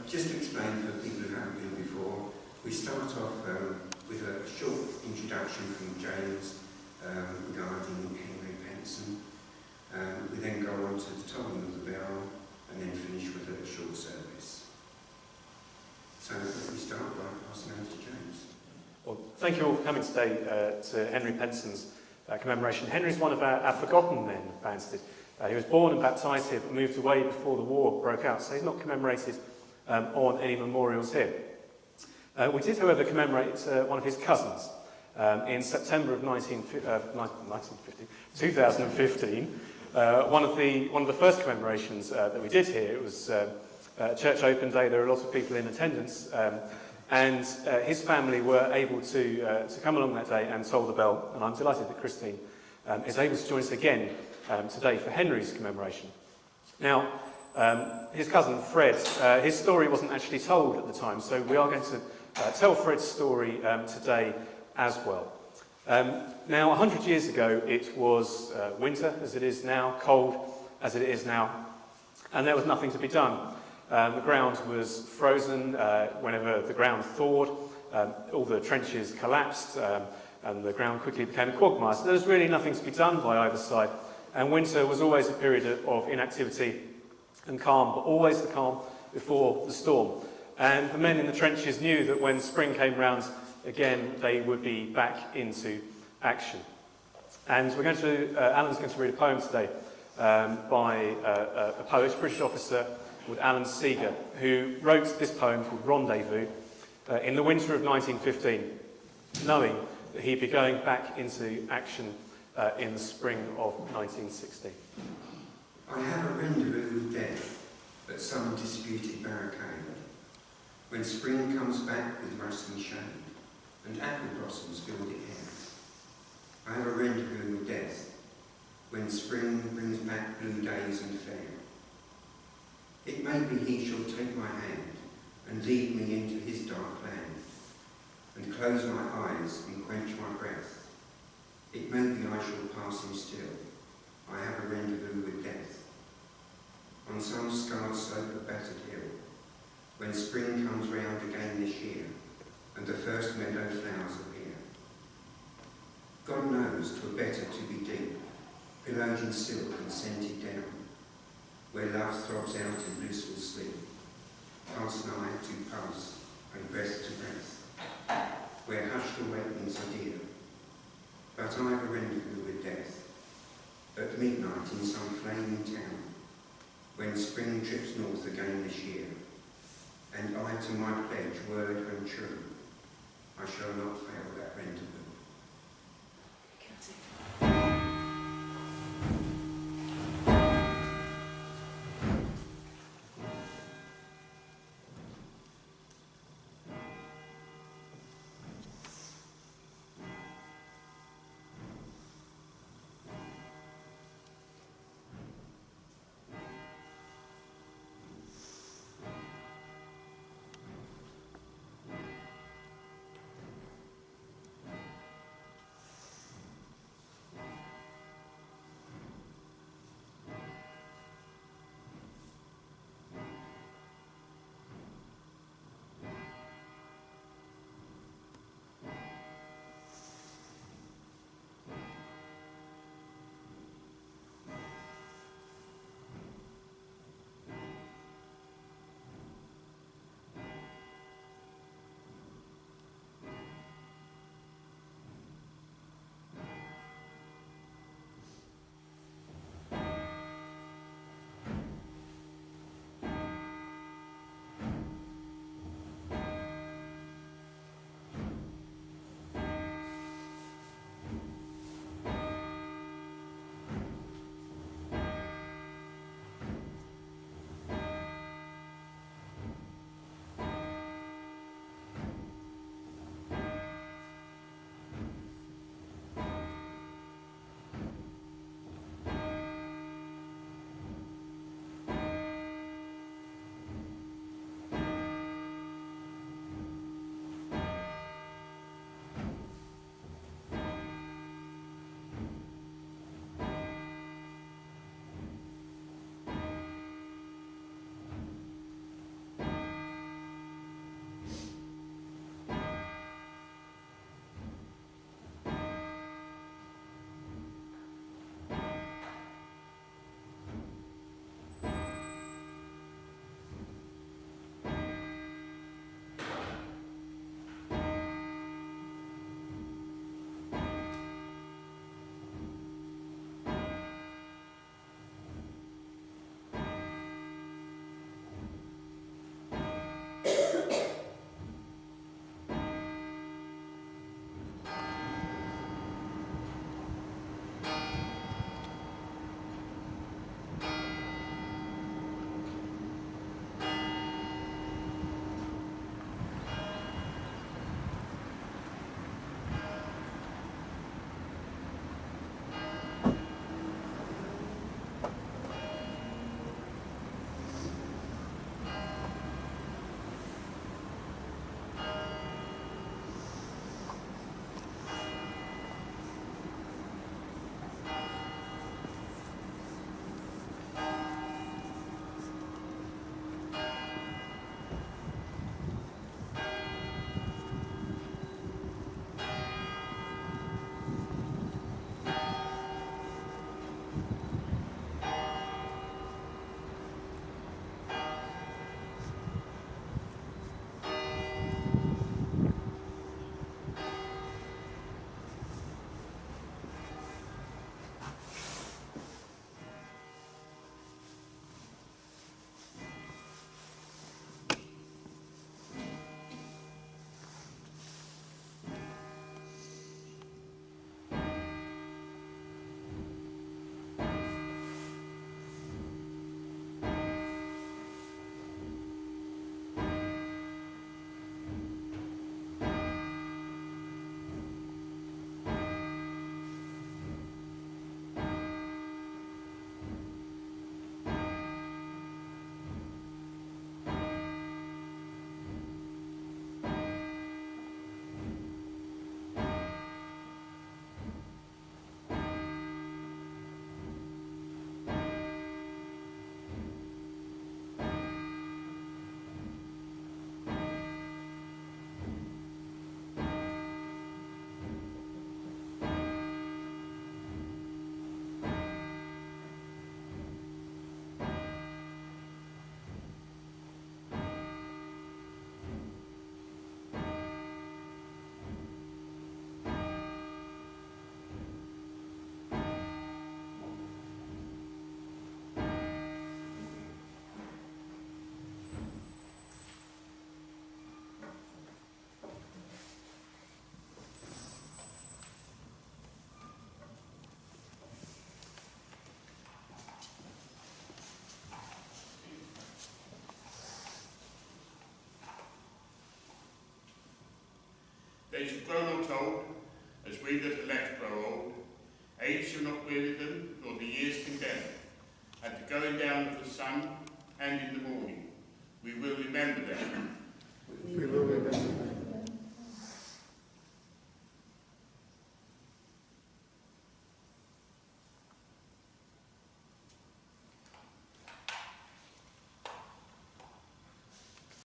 Just to explain for people who haven't been before, we start off with a short introduction from James regarding Henry Penson. We then go on to the tolling of the bell and then finish with a short service. So we start by passing over to James. Well, thank you all for coming today to Henry Penson's commemoration. Henry's one of our forgotten men of Banstead. He was born and baptised here, but moved away before the war broke out, so he's not commemorated on any memorials here. We did, however, commemorate one of his cousins in September of 2015. One of the first commemorations that we did here, it was church open day. There were a lot of people in attendance, and his family were able to come along that day and toll the bell, and I'm delighted that Christine is able to join us again today for Henry's commemoration. Now, his cousin Fred, his story wasn't actually told at the time, so we are going to tell Fred's story today as well. Now, 100 years ago, it was winter, as it is now, cold, as it is now, and there was nothing to be done. The ground was frozen. Whenever the ground thawed, all the trenches collapsed, and the ground quickly became a quagmire. So there was really nothing to be done by either side. And winter was always a period of inactivity and calm, but always the calm before the storm. And the men in the trenches knew that when spring came round again, they would be back into action. And we're going to, Alan's going to read a poem today by a poet, British officer called Alan Seeger, who wrote this poem called Rendezvous in the winter of 1915, knowing that he'd be going back into action in the spring of 1916. I have a rendezvous with death at some disputed barricade, when spring comes back with rustling shade, and apple blossoms fill the air. I have a rendezvous with death, when spring brings back blue days and fair. It may be he shall take my hand, and lead me into his dark land, and close my eyes and quench my breath. It may be I shall pass him still. I have a rendezvous with death. On some scarred slope of battered hill, when spring comes round again this year, and the first meadow flowers appear. God knows 'twere better to be deep, pillowed in silk and scented down, where love throbs out in blissful sleep, pulse nigh to pulse and breath to breath, where hushed awakenings are dear. But I have a rendezvous with death, at midnight in some flaming town, when spring trips north again this year, and I to my pledge, word and true, I shall not fail that rendezvous. They shall grow not old, as we that elect grow old. Age shall not weary them, nor the years condemn. At the going down of the sun and in the morning, we will remember them. We will remember them.